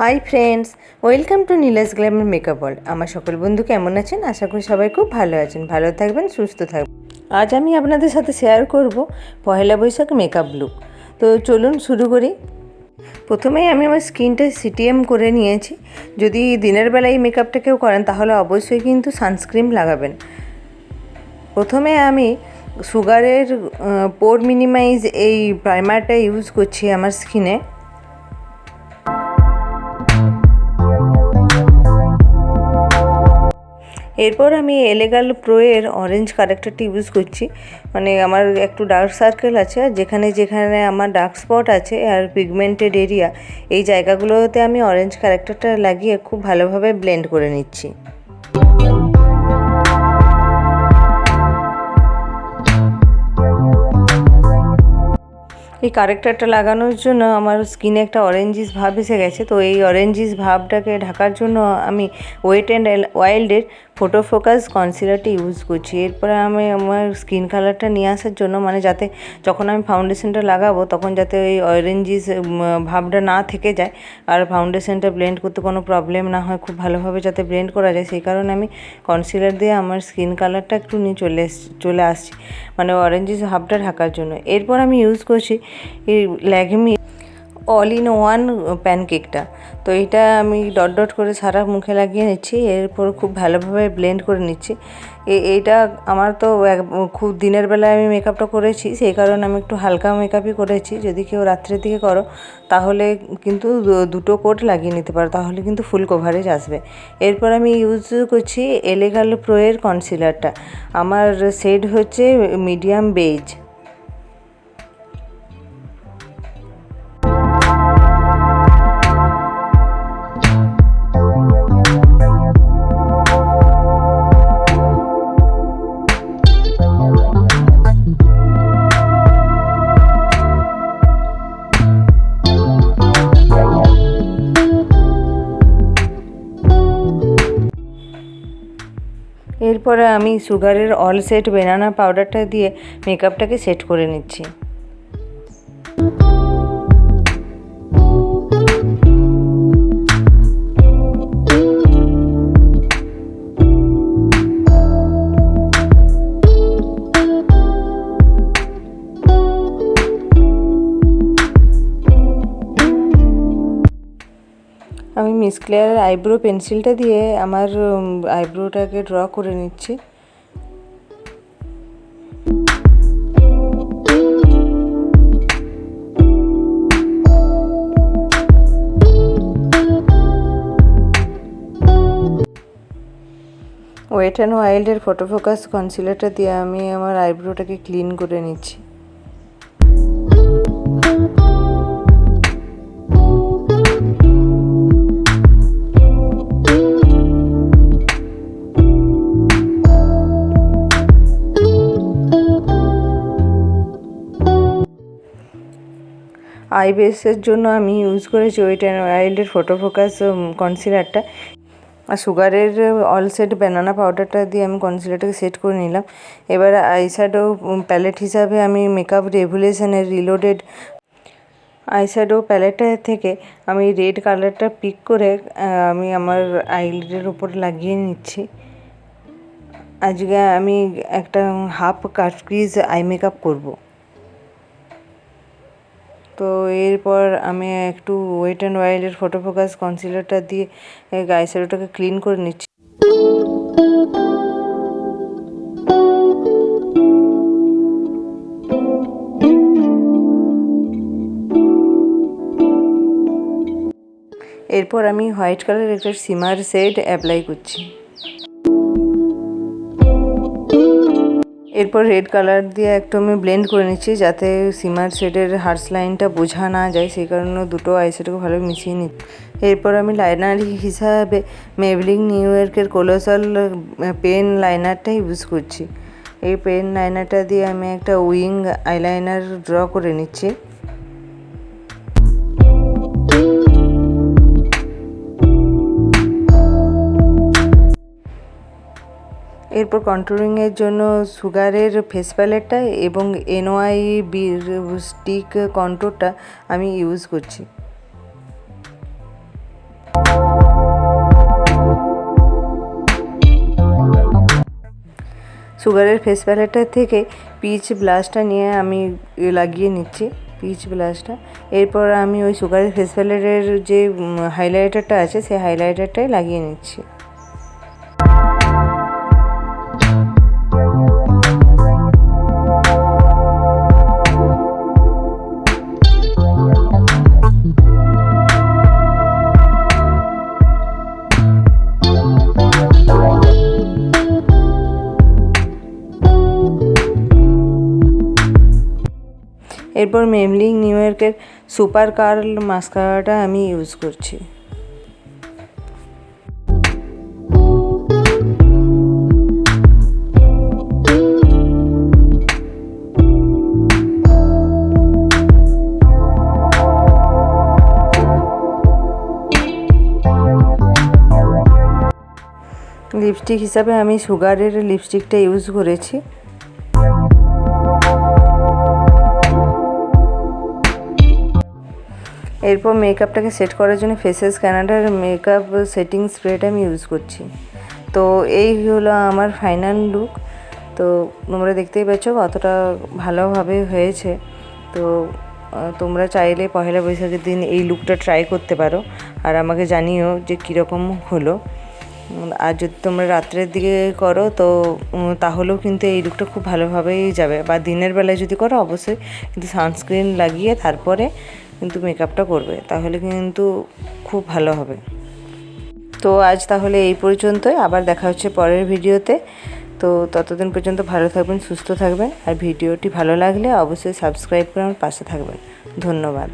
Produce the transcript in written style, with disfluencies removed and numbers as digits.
Hi friends, welcome to Neela's Glamour makeup world. আমার সকল বন্ধু কেমন আছেন? আশা করি সবাই খুব ভালো আছেন, ভালো থাকবেন, সুস্থ থাকবেন। আজ আমি আপনাদের সাথে শেয়ার করব পহেলা বৈশাখ মেকআপ লুক। তো চলুন শুরু করি। প্রথমেই আমি আমার স্কিনটা সিটিএম করে নিয়েছি। যদি দিনের বেলায় এই মেকআপটা কেউ করেন তাহলে অবশ্যই কিন্তু সানস্ক্রিন লাগাবেন। প্রথমে আমি সুগারের পোর মিনিমাইজ এই প্রাইমারটা ইউজ করছি আমার স্কিনে। এরপর আমি এলেগাল প্রো এর অরেঞ্জ কারেক্টারটি ইউজ করছি। মানে আমার একটু ডার্ক সার্কেল আছে, আর যেখানে যেখানে আমার ডার্ক স্পট আছে আর পিগমেন্টেড এরিয়া, এই জায়গাগুলোতে আমি অরেঞ্জ কারেক্টারটা লাগিয়ে খুব ভালোভাবে ব্লেন্ড করে নিচ্ছি। এই কারেক্টারটা লাগানোর জন্য আমার স্কিনে একটা অরেঞ্জিস ভাব এসে গেছে। তো এই অরেঞ্জিস ভাবটাকে ঢাকার জন্য আমি ওয়েট অ্যান্ড ওয়াইল্ডের ফটো ফোকাস কনসিলারটি ইউজ করছি। এরপরে আমি আমার স্কিন কালারটা নিয়ে আসার জন্য, মানে যাতে যখন আমি ফাউন্ডেশনটা লাগাবো তখন যাতে ওই অরেঞ্জিস ভাবটা না থেকে যায় আর ফাউন্ডেশনটা ব্লেন্ড করতে কোনো প্রবলেম না হয়, খুব ভালোভাবে যাতে ব্লেন্ড করা যায়, সেই কারণে আমি কনসিলার দিয়ে আমার স্কিন কালারটা একটু নিয়ে চলে আসছি, মানে অরেঞ্জিস ভাবটা ঢাকার জন্য। এরপর আমি ইউজ করছি এই ল্যাকমি অল ইন ওয়ান প্যানকেকটা। তো এটা আমি ডট ডট করে সারা মুখে লাগিয়ে নিচ্ছি, এরপর খুব ভালোভাবে ব্লেন্ড করে নিচ্ছি। এইটা আমার তো খুব দিনের বেলায় আমি মেকআপটা করেছি, সেই কারণে আমি একটু হালকা মেকআপই করেছি। যদি কেউ রাত্রের দিকে করো তাহলে কিন্তু দুটো কোট লাগিয়ে নিতে পারো, তাহলে কিন্তু ফুল কভারেজ আসবে। এরপর আমি ইউজ করছি এলেগাল প্রো এর কনসিলারটা। আমার শেড হচ্ছে মিডিয়াম বেজ। এরপরে আমি সুগারের অল সেট বেনানা পাউডারটা দিয়ে মেকআপটাকে সেট করে নিচ্ছি। আমি মিস ক্লেয়ারের আইব্রো পেন্সিলটা দিয়ে আমার আইব্রোটাকে ড্র করে নিচ্ছি। ওয়েট অ্যান্ড ওয়াইল্ডের ফটো ফোকাস কনসিলারটা দিয়ে আমি আমার আইব্রোটাকে ক্লিন করে নিচ্ছি। আই বেসের জন্য আমি ইউজ করেছি ওয়েট অ্যান্ড ওয়াইল্ডের ফটো ফোকাস কনসিলারটা, আর সুগারের অল সেট ব্যানানা পাউডারটা দিয়ে আমি কনসিলারটাকে সেট করে নিলাম। এবার আইশ্যাডো প্যালেট হিসাবে আমি মেকআপ রেভলিউশনের রিলোডেড আইশ্যাডো প্যালেটটা থেকে আমি রেড কালারটা পিক করে আমি আমার আইলিডের উপর লাগিয়ে নিচ্ছি। আজকে আমি একটা half cut crease eye makeup করবো। তো এরপর আমি একটু ওয়েট অ্যান্ড ওয়াইল্ডের ফটো ফোকাস কনসিলারটা দিয়ে আইশ্যাডোটাকে ক্লিন করে নিচ্ছি। এরপর আমি হোয়াইট কালারের একটা শিমার শেড অ্যাপ্লাই করছি। এরপর রেড কালার দিয়ে একটু আমি ব্লেন্ড করে নিচ্ছি, যাতে শিমার শেডের হার্স লাইনটা বোঝা না যায়, সেই কারণে দুটো আইশ্যাডোকে ভালো মিশিয়ে নিচ্ছি। এরপর আমি লাইনার হিসাবে মেবলিন নিউ ইয়র্কের কোলোসাল পেন লাইনারটা ইউজ করছি। এই পেন লাইনারটা দিয়ে আমি একটা উইং আইলাইনার ড্র করে নিচ্ছি। এরপর কন্ট্রোলিংয়ের জন্য সুগারের ফেস প্যালেটটা এবং NYB স্টিক কন্ট্রোরটা আমি ইউজ করছি। সুগারের ফেস প্যালেটটা থেকে পিচ ব্লাশটা নিয়ে আমি লাগিয়ে নিচ্ছি, পিচ ব্লাশটা। এরপর আমি ওই সুগারের ফেস প্যালেটের যে হাইলাইটারটা আছে সেই হাইলাইটারটাই লাগিয়ে নিচ্ছি। এরপর মেবলিন নিউ ইয়র্কের সুপার কার্ল মাস্কারাটা আমি ইউজ করছি। লিপস্টিক হিসাবে আমি সুগারের লিপস্টিকটা ইউজ করেছি। এরপর মেকআপটাকে সেট করার জন্য ফেসেস কানাডার মেকআপ সেটিং স্প্রেটা আমি ইউজ করছি। তো এই হলো আমার ফাইনাল লুক। তো তোমরা দেখতেই পাচ্ছ কতটা ভালোভাবে হয়েছে। তো তোমরা চাইলে পহেলা বৈশাখের দিন এই লুকটা ট্রাই করতে পারো, আর আমাকে জানিও যে কীরকম হলো। আর যদি তোমরা রাত্রের দিকে করো তো তাহলেও কিন্তু এই লুকটা খুব ভালোভাবেই যাবে, বা দিনের বেলায় যদি করো অবশ্যই কিন্তু সানস্ক্রিন লাগিয়ে তারপরে কিন্তু মেকআপটা করবে, তাহলে কিন্তু খুব ভালো হবে। তো আজ তাহলে এই পর্যন্তই, আবার দেখা হচ্ছে পরের ভিডিওতে। তো ততদিন পর্যন্ত ভালো থাকবেন, সুস্থ থাকবেন, আর ভিডিওটি ভালো লাগলে অবশ্যই সাবস্ক্রাইব করে আমার পাশে থাকবেন। ধন্যবাদ।